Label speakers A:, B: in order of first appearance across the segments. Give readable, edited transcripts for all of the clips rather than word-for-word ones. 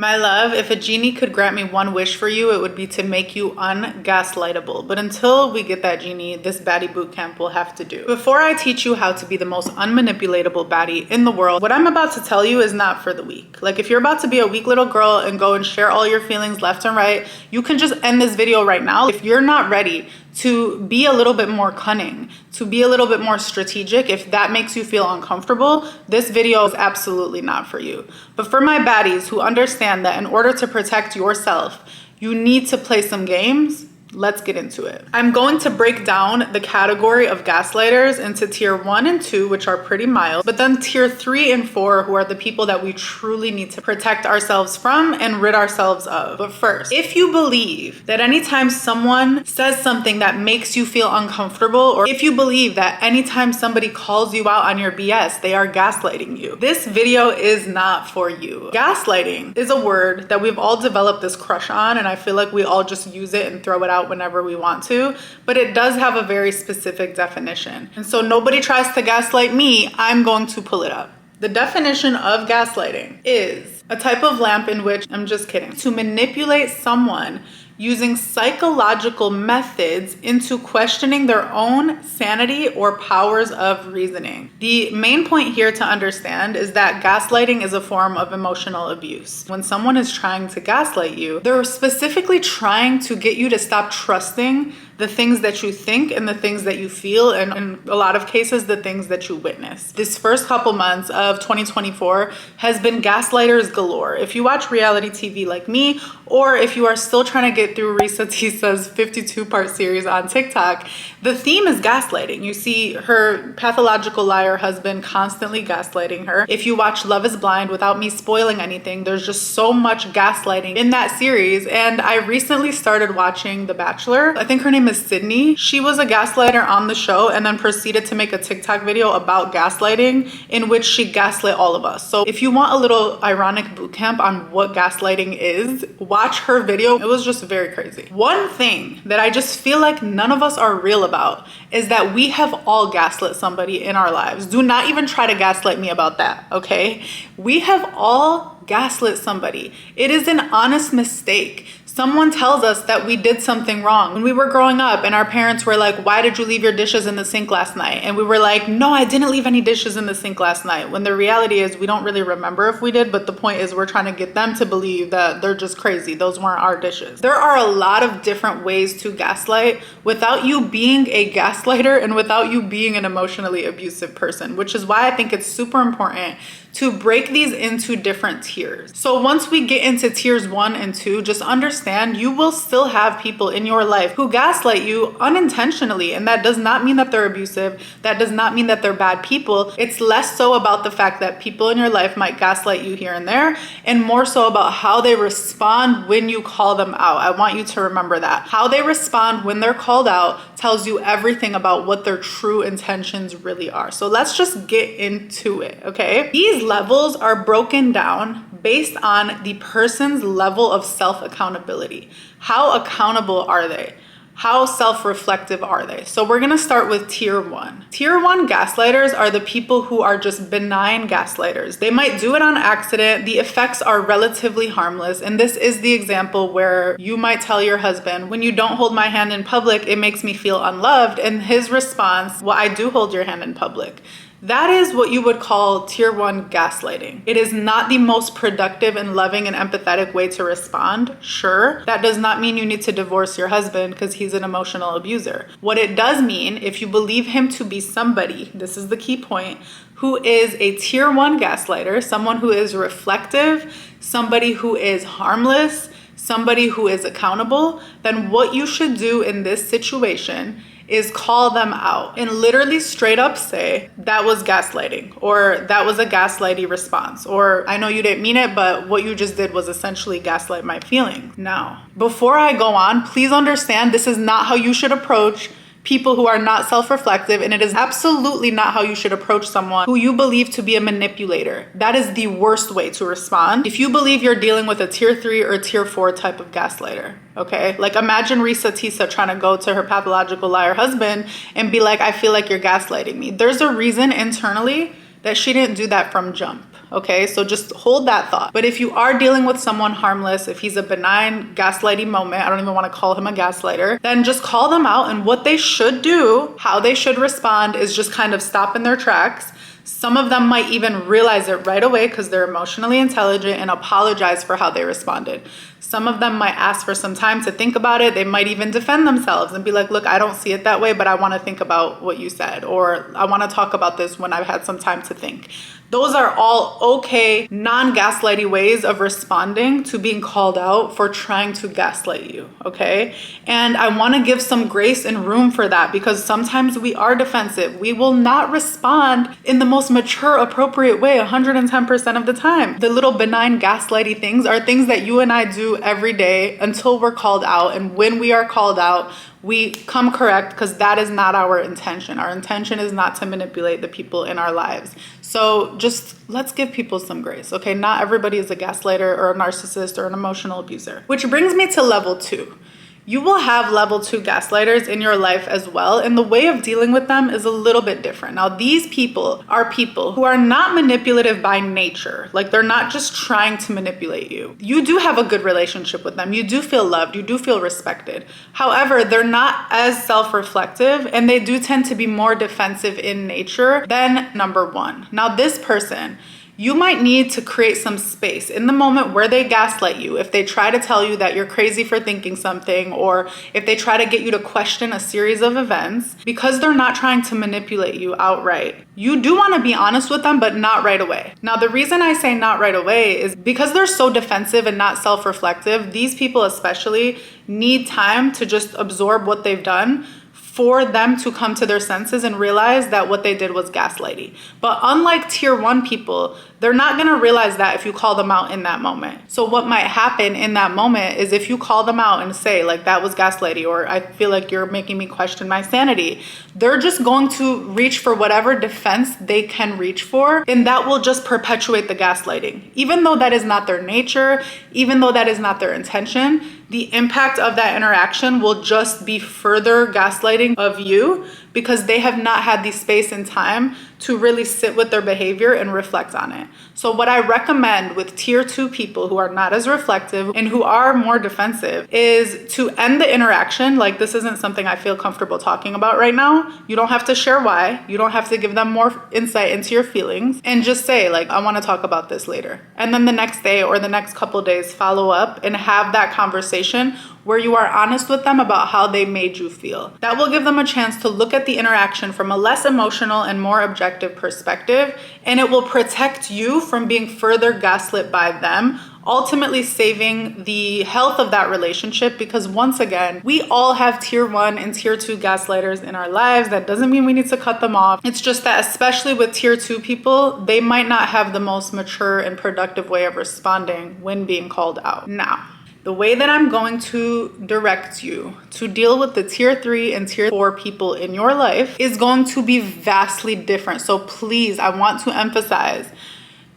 A: My love, if a genie could grant me one wish for you, it would be to make you ungaslightable. But until we get that genie, this baddie bootcamp will have to do. Before I teach you how to be the most unmanipulatable baddie in the world, what I'm about to tell you is not for the weak. Like, if you're about to be a weak little girl and go and share all your feelings left and right, you can just end this video right now. If you're not ready to be a little bit more cunning, to be a little bit more strategic, if that makes you feel uncomfortable, this video is absolutely not for you. But for my baddies who understand that in order to protect yourself, you need to play some games, let's get into it. I'm going to break down the category of gaslighters into tier 1 and 2, which are pretty mild, but then tier 3 and 4, who are the people that we truly need to protect ourselves from and rid ourselves of. But first, if you believe that anytime someone says something that makes you feel uncomfortable, or if you believe that anytime somebody calls you out on your BS, they are gaslighting you, this video is not for you. Gaslighting is a word that we've all developed this crush on, and I feel like we all just use it and throw it out whenever we want to, but it does have a very specific definition. And so nobody tries to gaslight me, I'm going to pull it up. The definition of gaslighting is a type of lamp in which, I'm just kidding, to manipulate someone using psychological methods into questioning their own sanity or powers of reasoning. The main point here to understand is that gaslighting is a form of emotional abuse. When someone is trying to gaslight you, they're specifically trying to get you to stop trusting the things that you think and the things that you feel, and in a lot of cases, the things that you witness. This first couple months of 2024 has been gaslighters galore. If you watch reality TV like me, or if you are still trying to get through Risa Tissa's 52-part series on TikTok, the theme is gaslighting. You see her pathological liar husband constantly gaslighting her. If you watch Love is Blind, without me spoiling anything, there's just so much gaslighting in that series. And I recently started watching The Bachelor. I think her name is Sydney. She was a gaslighter on the show and then proceeded to make a TikTok video about gaslighting in which she gaslit all of us. So if you want a little ironic bootcamp on what gaslighting is, watch her video. It was just very crazy. One thing that I just feel like none of us are real about is that we have all gaslit somebody in our lives. Do not even try to gaslight me about that, okay? We have all gaslit somebody. It is an honest mistake. Someone tells us that we did something wrong. When we were growing up and our parents were like, why did you leave your dishes in the sink last night? And we were like, no, I didn't leave any dishes in the sink last night. When the reality is we don't really remember if we did, but the point is we're trying to get them to believe that they're just crazy. Those weren't our dishes. There are a lot of different ways to gaslight without you being a gaslighter and without you being an emotionally abusive person, which is why I think it's super important to break these into different tiers. So once we get into tiers 1 and 2, just understand you will still have people in your life who gaslight you unintentionally. And that does not mean that they're abusive. That does not mean that they're bad people. It's less so about the fact that people in your life might gaslight you here and there, and more so about how they respond when you call them out. I want you to remember that. How they respond when they're called out tells you everything about what their true intentions really are. So let's just get into it, okay? These levels are broken down based on the person's level of self-accountability. How accountable are they? How self-reflective are they? So we're gonna start with tier 1. Tier 1 gaslighters are the people who are just benign gaslighters. They might do it on accident. The effects are relatively harmless. And this is the example where you might tell your husband, when you don't hold my hand in public, it makes me feel unloved. And his response, well, I do hold your hand in public. That is what you would call tier 1 gaslighting. It is not the most productive and loving and empathetic way to respond, sure. That does not mean you need to divorce your husband because he's an emotional abuser. What it does mean, if you believe him to be somebody, this is the key point, who is a tier 1 gaslighter, someone who is reflective, somebody who is harmless, somebody who is accountable, then what you should do in this situation is call them out and literally straight up say, that was gaslighting, or that was a gaslighty response, or I know you didn't mean it, but what you just did was essentially gaslight my feelings. Now, before I go on, please understand this is not how you should approach people who are not self-reflective, and it is absolutely not how you should approach someone who you believe to be a manipulator. That is the worst way to respond if you believe you're dealing with a tier 3 or tier 4 type of gaslighter, okay? Like imagine Risa Tissa trying to go to her pathological liar husband and be like, I feel like you're gaslighting me. There's a reason internally that she didn't do that from jump. Okay, so just hold that thought. But if you are dealing with someone harmless, if he's a benign gaslighting moment, I don't even want to call him a gaslighter, then just call them out. And what they should do, how they should respond, is just kind of stop in their tracks. Some of them might even realize it right away because they're emotionally intelligent and apologize for how they responded. Some of them might ask for some time to think about it. They might even defend themselves and be like, look, I don't see it that way, but I want to think about what you said, or I want to talk about this when I've had some time to think. Those are all okay, non-gaslighty ways of responding to being called out for trying to gaslight you, okay? And I want to give some grace and room for that, because sometimes we are defensive. We will not respond in the most mature, appropriate way 110% of the time. The little benign gaslighty things are things that you and I do every day until we're called out. And when we are called out, we come correct, because that is not our intention. Our intention is not to manipulate the people in our lives. So just let's give people some grace, okay? Not everybody is a gaslighter or a narcissist or an emotional abuser. Which brings me to level 2. You will have level 2 gaslighters in your life as well, and the way of dealing with them is a little bit different. Now, these people are people who are not manipulative by nature. Like, they're not just trying to manipulate you. You do have a good relationship with them. You do feel loved. You do feel respected. However, they're not as self-reflective, and they do tend to be more defensive in nature than number 1. Now, this person, you might need to create some space in the moment where they gaslight you. If they try to tell you that you're crazy for thinking something, or if they try to get you to question a series of events, because they're not trying to manipulate you outright, you do want to be honest with them, but not right away. Now, the reason I say not right away is because they're so defensive and not self-reflective. These people especially need time to just absorb what they've done, for them to come to their senses and realize that what they did was gaslighting. But unlike tier 1 people, they're not going to realize that if you call them out in that moment. So what might happen in that moment is, if you call them out and say, like, that was gaslighting, or I feel like you're making me question my sanity, they're just going to reach for whatever defense they can reach for, and that will just perpetuate the gaslighting. Even though that is not their nature, even though that is not their intention, the impact of that interaction will just be further gaslighting of you, because they have not had the space and time to really sit with their behavior and reflect on it. So what I recommend with tier 2 people who are not as reflective and who are more defensive is to end the interaction. Like, this isn't something I feel comfortable talking about right now. You don't have to share why. You don't have to give them more insight into your feelings, and just say, like, I want to talk about this later. And then the next day or the next couple days, follow up and have that conversation where you are honest with them about how they made you feel. That will give them a chance to look at the interaction from a less emotional and more objective perspective, and it will protect you from being further gaslit by them, ultimately saving the health of that relationship. Because once again, we all have tier 1 and tier 2 gaslighters in our lives. That doesn't mean we need to cut them off. It's just that, especially with tier 2 people, they might not have the most mature and productive way of responding when being called out. Now, the way that I'm going to direct you to deal with the tier 3 and tier 4 people in your life is going to be vastly different. So please, I want to emphasize,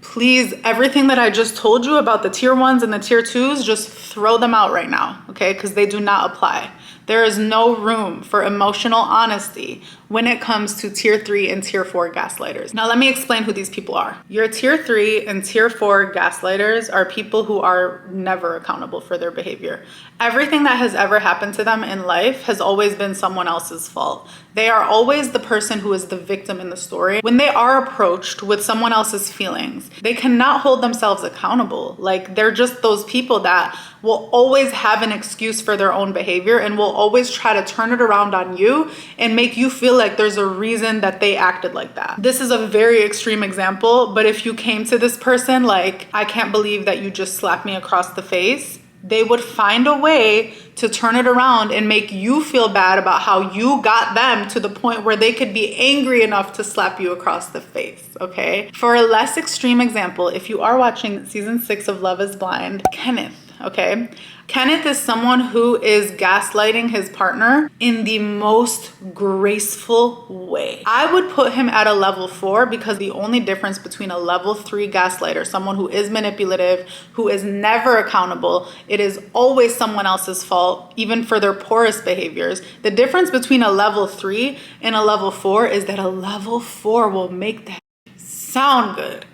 A: please, everything that I just told you about the tier 1s and the tier 2s, just throw them out right now, okay? Because they do not apply. There is no room for emotional honesty when it comes to tier 3 and tier 4 gaslighters. Now, let me explain who these people are. Your tier 3 and tier 4 gaslighters are people who are never accountable for their behavior. Everything that has ever happened to them in life has always been someone else's fault. They are always the person who is the victim in the story. When they are approached with someone else's feelings, they cannot hold themselves accountable. Like, they're just those people that will always have an excuse for their own behavior and will always try to turn it around on you and make you feel like there's a reason that they acted like that. This is a very extreme example, but if you came to this person like, I can't believe that you just slapped me across the face, they would find a way to turn it around and make you feel bad about how you got them to the point where they could be angry enough to slap you across the face, okay? For a less extreme example, if you are watching season 6 of Love is Blind, Kenneth, okay? Kenneth is someone who is gaslighting his partner in the most graceful way. I would put him at a level 4, because the only difference between a level 3 gaslighter, someone who is manipulative, who is never accountable, it is always someone else's fault, even for their poorest behaviors. The difference between a level 3 and a level 4 is that a level 4 will make that sound good.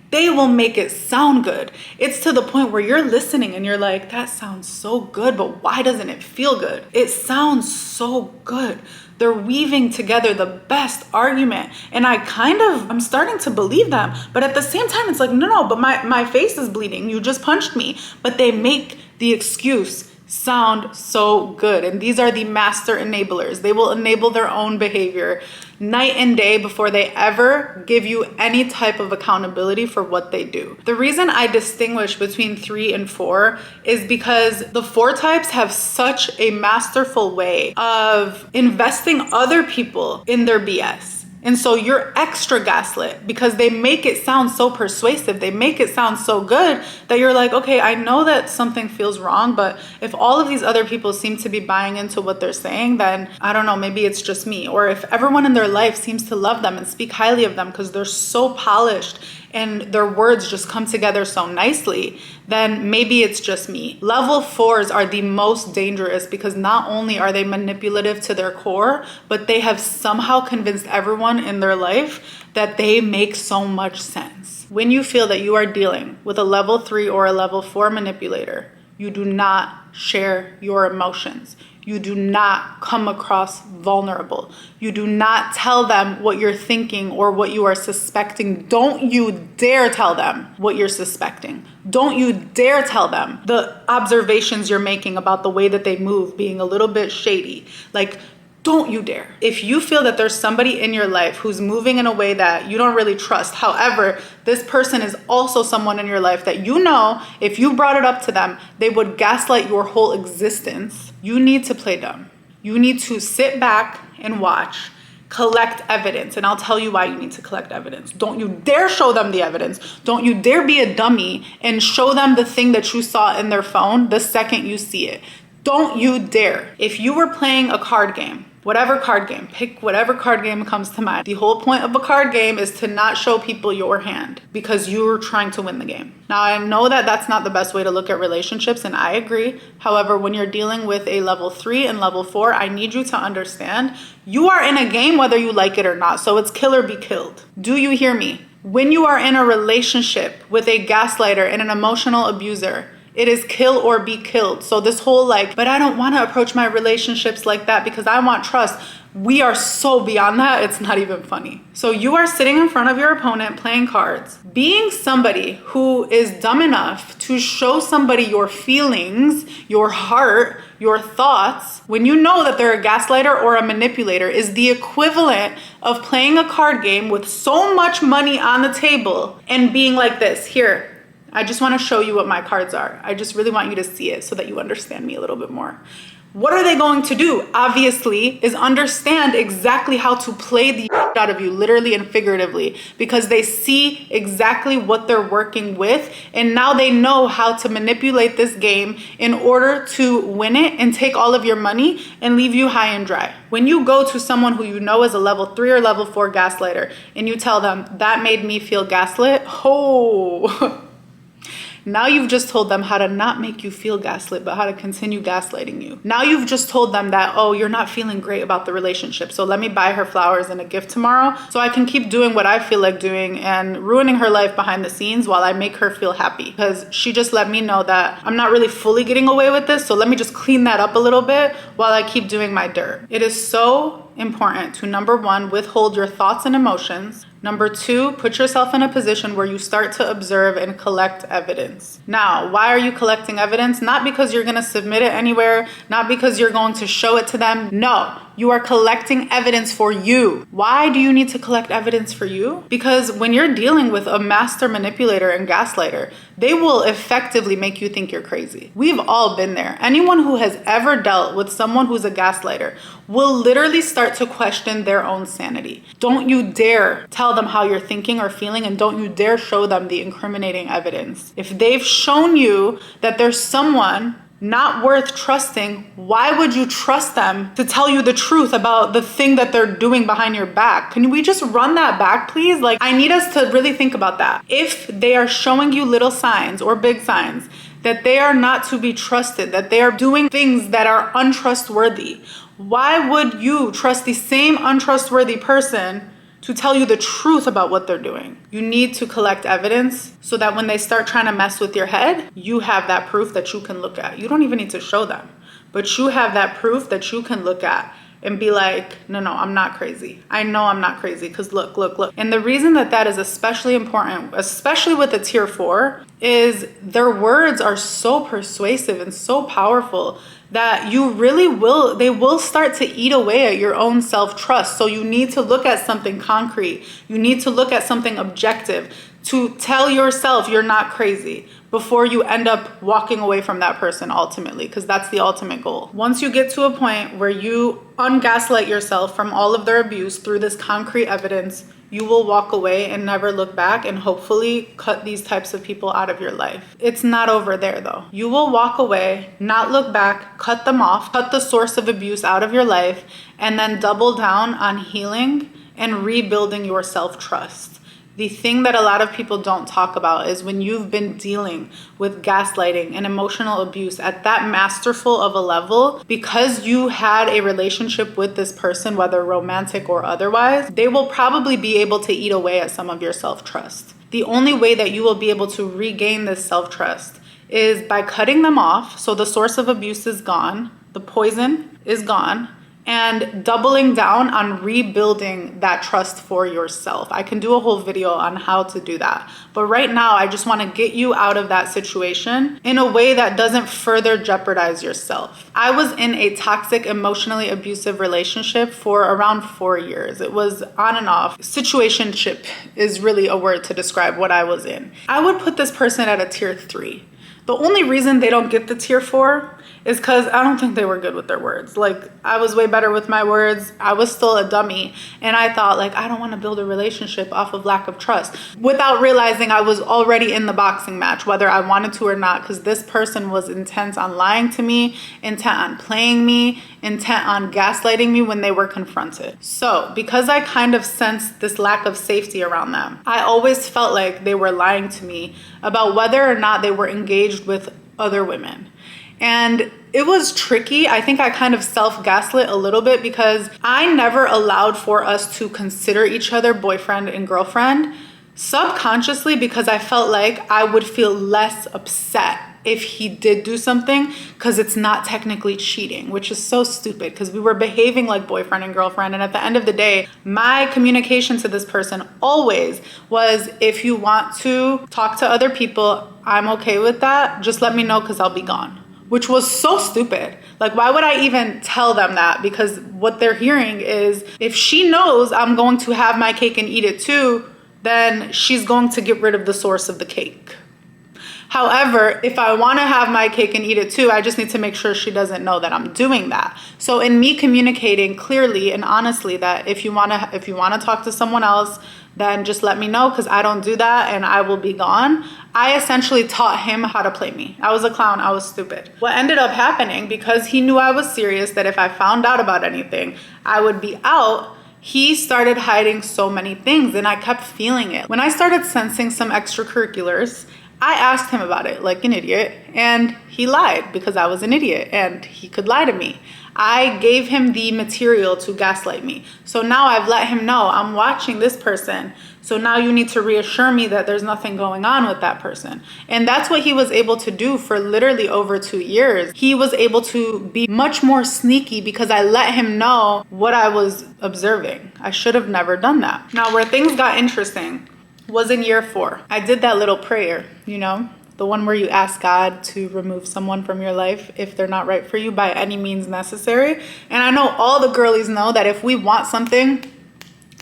A: They will make it sound good. It's to the point where you're listening and you're like, that sounds so good, but why doesn't it feel good? It sounds so good. They're weaving together the best argument. And I'm starting to believe them. But at the same time, it's like, no, but my face is bleeding. You just punched me. But they make the excuse sound so good. And these are the master enablers. They will enable their own behavior night and day before they ever give you any type of accountability for what they do. The reason I distinguish between 3 and 4 is because the 4 types have such a masterful way of investing other people in their BS. And so you're extra gaslit because they make it sound so persuasive. They make it sound so good that you're like, okay, I know that something feels wrong, but if all of these other people seem to be buying into what they're saying, then I don't know, maybe it's just me. Or if everyone in their life seems to love them and speak highly of them because they're so polished and their words just come together so nicely, then maybe it's just me. Level 4s are the most dangerous because not only are they manipulative to their core, but they have somehow convinced everyone in their life that they make so much sense. When you feel that you are dealing with a level 3 or a level 4 manipulator, you do not share your emotions. You do not come across vulnerable. You do not tell them what you're thinking or what you are suspecting. Don't you dare tell them what you're suspecting. Don't you dare tell them the observations you're making about the way that they move being a little bit shady. Like, don't you dare. If you feel that there's somebody in your life who's moving in a way that you don't really trust, however, this person is also someone in your life that you know, if you brought it up to them, they would gaslight your whole existence, you need to play dumb. You need to sit back and watch, collect evidence. And I'll tell you why you need to collect evidence. Don't you dare show them the evidence. Don't you dare be a dummy and show them the thing that you saw in their phone the second you see it. Don't you dare. If you were playing a card game, whatever card game, pick whatever card game comes to mind. The whole point of a card game is to not show people your hand because you're trying to win the game. Now, I know that that's not the best way to look at relationships, and I agree. However, when you're dealing with a level 3 and level 4, I need you to understand you are in a game whether you like it or not. So it's kill or be killed. Do you hear me? When you are in a relationship with a gaslighter and an emotional abuser, it is kill or be killed. So this whole but I don't want to approach my relationships like that because I want trust. We are so beyond that, it's not even funny. So you are sitting in front of your opponent playing cards, being somebody who is dumb enough to show somebody your feelings, your heart, your thoughts, when you know that they're a gaslighter or a manipulator, is the equivalent of playing a card game with so much money on the table and being like this, here, I just want to show you what my cards are. I just really want you to see it so that you understand me a little bit more. What are they going to do? Obviously, is understand exactly how to play the out of you, literally and figuratively, because they see exactly what they're working with. And now they know how to manipulate this game in order to win it and take all of your money and leave you high and dry. When you go to someone who you know is a level 3 or level 4 gaslighter and you tell them, that made me feel gaslit, now you've just told them how to not make you feel gaslit, but how to continue gaslighting you. Now you've just told them that, oh, you're not feeling great about the relationship, so let me buy her flowers and a gift tomorrow so I can keep doing what I feel like doing and ruining her life behind the scenes while I make her feel happy. Because she just let me know that I'm not really fully getting away with this, so let me just clean that up a little bit while I keep doing my dirt. It is so important to, number 1, withhold your thoughts and emotions. Number 2, put yourself in a position where you start to observe and collect evidence. Now, why are you collecting evidence? Not because you're going to submit it anywhere, not because you're going to show it to them. No, you are collecting evidence for you. Why do you need to collect evidence for you? Because when you're dealing with a master manipulator and gaslighter, they will effectively make you think you're crazy. We've all been there. Anyone who has ever dealt with someone who's a gaslighter will literally start to question their own sanity. Don't you dare tell them how you're thinking or feeling, and don't you dare show them the incriminating evidence. If they've shown you that there's someone not worth trusting, why would you trust them to tell you the truth about the thing that they're doing behind your back? Can we just run that back, please? I need us to really think about that. If they are showing you little signs or big signs that they are not to be trusted, that they are doing things that are untrustworthy, why would you trust the same untrustworthy person to tell you the truth about what they're doing. You need to collect evidence so that when they start trying to mess with your head, you have that proof that you can look at. You don't even need to show them, but you have that proof that you can look at and be like, no, I'm not crazy. I know I'm not crazy because look. And the reason that is especially important, especially with a tier 4, is their words are so persuasive and so powerful that they will start to eat away at your own self-trust. So you need to look at something concrete. You need to look at something objective to tell yourself you're not crazy before you end up walking away from that person ultimately, because that's the ultimate goal. Once you get to a point where you ungaslight yourself from all of their abuse through this concrete evidence, you will walk away and never look back and hopefully cut these types of people out of your life. It's not over there though. You will walk away, not look back, cut them off, cut the source of abuse out of your life, and then double down on healing and rebuilding your self-trust. The thing that a lot of people don't talk about is when you've been dealing with gaslighting and emotional abuse at that masterful of a level, because you had a relationship with this person, whether romantic or otherwise, they will probably be able to eat away at some of your self-trust. The only way that you will be able to regain this self-trust is by cutting them off. So the source of abuse is gone, the poison is gone, and doubling down on rebuilding that trust for yourself. I can do a whole video on how to do that. But right now, I just want to get you out of that situation in a way that doesn't further jeopardize yourself. I was in a toxic, emotionally abusive relationship for around 4 years. It was on and off. Situationship is really a word to describe what I was in. I would put this person at a tier 3. The only reason they don't get the tier 4 is because I don't think they were good with their words. Like, I was way better with my words. I was still a dummy. And I thought, like, I don't want to build a relationship off of lack of trust, without realizing I was already in the boxing match, whether I wanted to or not, because this person was intent on lying to me, intent on playing me, intent on gaslighting me when they were confronted. So because I kind of sensed this lack of safety around them, I always felt like they were lying to me about whether or not they were engaged with other women. And it was tricky. I think I kind of self-gaslit a little bit because I never allowed for us to consider each other boyfriend and girlfriend, subconsciously, because I felt like I would feel less upset if he did do something, because it's not technically cheating, which is so stupid because we were behaving like boyfriend and girlfriend. And at the end of the day, my communication to this person always was, if you want to talk to other people, I'm okay with that. Just let me know because I'll be gone. Which was so stupid. Like, why would I even tell them that? Because what they're hearing is, if she knows I'm going to have my cake and eat it too, then she's going to get rid of the source of the cake. However, if I want to have my cake and eat it too, I just need to make sure she doesn't know that I'm doing that. So in me communicating clearly and honestly that if you want to talk to someone else, then just let me know because I don't do that and I will be gone. I essentially taught him how to play me. I was a clown. I was stupid. What ended up happening, because he knew I was serious, that if I found out about anything, I would be out, he started hiding so many things and I kept feeling it. When I started sensing some extracurriculars, I asked him about it like an idiot, and he lied because I was an idiot and he could lie to me. I gave him the material to gaslight me. So now I've let him know I'm watching this person. So now you need to reassure me that there's nothing going on with that person. And that's what he was able to do for literally over 2 years. He was able to be much more sneaky because I let him know what I was observing. I should have never done that. Now, where things got interesting was in year 4. I did that little prayer, you know, the one where you ask God to remove someone from your life if they're not right for you by any means necessary. And I know all the girlies know that if we want something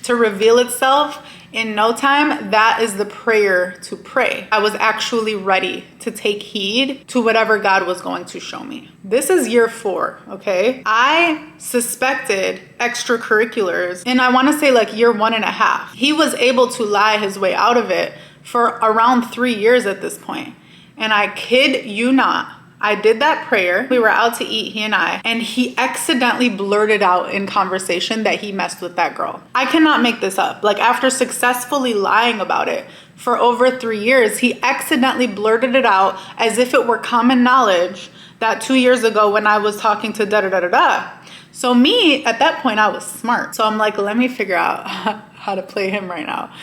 A: to reveal itself in no time, that is the prayer to pray. I was actually ready to take heed to whatever God was going to show me. This is year 4, okay? I suspected extracurriculars, and I want to say like year 1.5. He was able to lie his way out of it for around 3 years at this point. And I kid you not, I did that prayer. We were out to eat, he and he accidentally blurted out in conversation that he messed with that girl. I cannot make this up. Like, after successfully lying about it for over 3 years, he accidentally blurted it out as if it were common knowledge that 2 years ago when I was talking to da-da-da-da-da. So me, at that point, I was smart. So I'm like, let me figure out how to play him right now.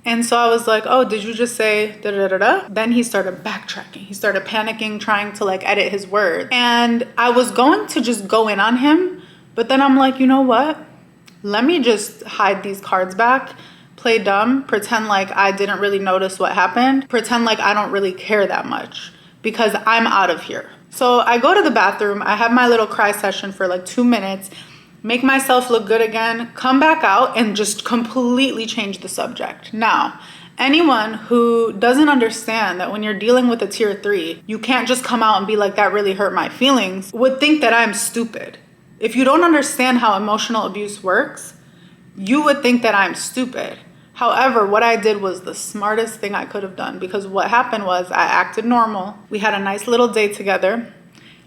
A: And so I was like, oh, did you just say da da da da? Then he started backtracking. He started panicking, trying to like edit his words. And I was going to just go in on him. But then I'm like, you know what? Let me just hide these cards back, play dumb, pretend like I didn't really notice what happened, pretend like I don't really care that much because I'm out of here. So I go to the bathroom, I have my little cry session for like 2 minutes, make myself look good again, come back out and just completely change the subject. Now, anyone who doesn't understand that when you're dealing with a tier 3, you can't just come out and be like, that really hurt my feelings, would think that I'm stupid. If you don't understand how emotional abuse works, you would think that I'm stupid. However, what I did was the smartest thing I could have done, because what happened was I acted normal. We had a nice little day together.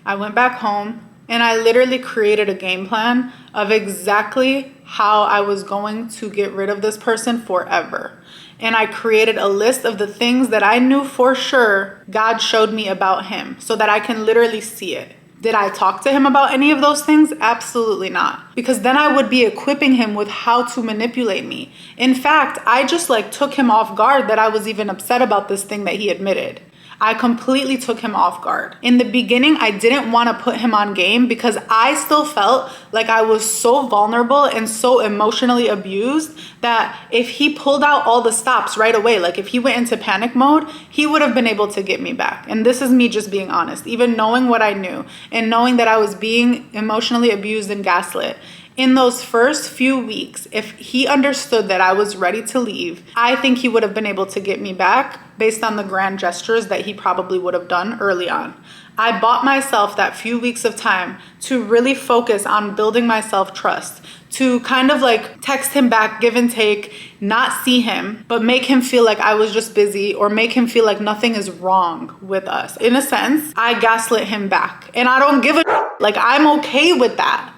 A: I went back home and I literally created a game plan of exactly how I was going to get rid of this person forever. And I created a list of the things that I knew for sure God showed me about him so that I can literally see it. Did I talk to him about any of those things? Absolutely not. Because then I would be equipping him with how to manipulate me. In fact, I just like took him off guard that I was even upset about this thing that he admitted. I completely took him off guard. In the beginning, I didn't want to put him on game because I still felt like I was so vulnerable and so emotionally abused that if he pulled out all the stops right away, like if he went into panic mode, he would have been able to get me back. And this is me just being honest, even knowing what I knew and knowing that I was being emotionally abused and gaslit. In those first few weeks, if he understood that I was ready to leave, I think he would have been able to get me back based on the grand gestures that he probably would have done early on. I bought myself that few weeks of time to really focus on building my self-trust, to kind of like text him back, give and take, not see him, but make him feel like I was just busy or make him feel like nothing is wrong with us. In a sense, I gaslit him back and I don't give a like I'm okay with that.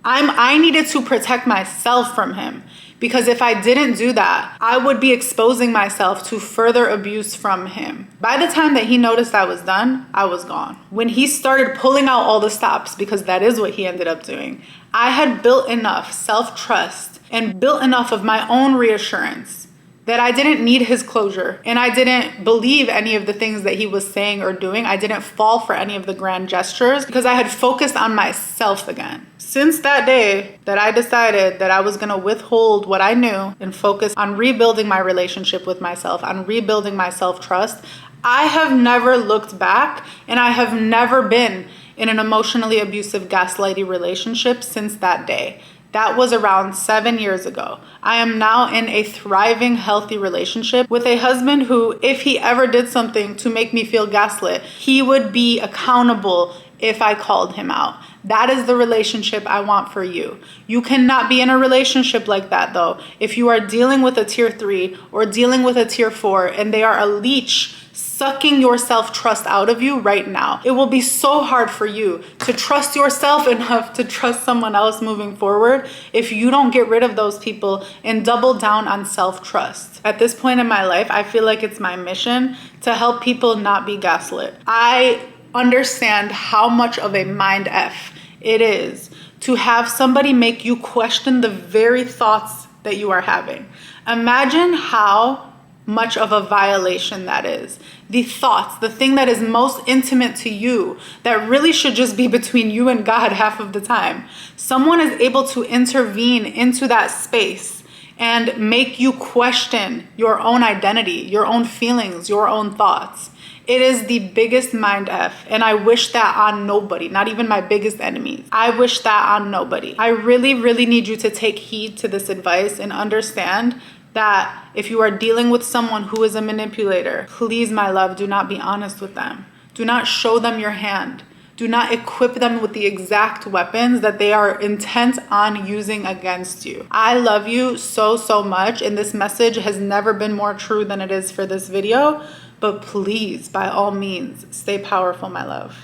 A: I needed to protect myself from him because if I didn't do that, I would be exposing myself to further abuse from him. By the time that he noticed I was done, I was gone. When he started pulling out all the stops, because that is what he ended up doing, I had built enough self-trust and built enough of my own reassurance that I didn't need his closure and I didn't believe any of the things that he was saying or doing. I didn't fall for any of the grand gestures because I had focused on myself again. Since that day that I decided that I was gonna withhold what I knew and focus on rebuilding my relationship with myself, on rebuilding my self-trust, I have never looked back and I have never been in an emotionally abusive gaslighting relationship since that day. That was around 7 years ago. I am now in a thriving, healthy relationship with a husband who, if he ever did something to make me feel gaslit, he would be accountable if I called him out. That is the relationship I want for you. You cannot be in a relationship like that though. If you are dealing with a tier 3 or dealing with a tier 4 and they are a leech sucking your self-trust out of you right now, it will be so hard for you to trust yourself enough to trust someone else moving forward if you don't get rid of those people and double down on self-trust. At this point in my life, I feel like it's my mission to help people not be gaslit. I understand how much of a mind F it is to have somebody make you question the very thoughts that you are having. Imagine how much of a violation that is. The thoughts, the thing that is most intimate to you, that really should just be between you and God half of the time. Someone is able to intervene into that space and make you question your own identity, your own feelings, your own thoughts. It is the biggest mind F, and I wish that on nobody, not even my biggest enemies. I wish that on nobody. I really, really need you to take heed to this advice and understand that if you are dealing with someone who is a manipulator, please, my love, do not be honest with them. Do not show them your hand. Do not equip them with the exact weapons that they are intent on using against you. I love you so, so much, and this message has never been more true than it is for this video. But please, by all means, stay powerful, my love.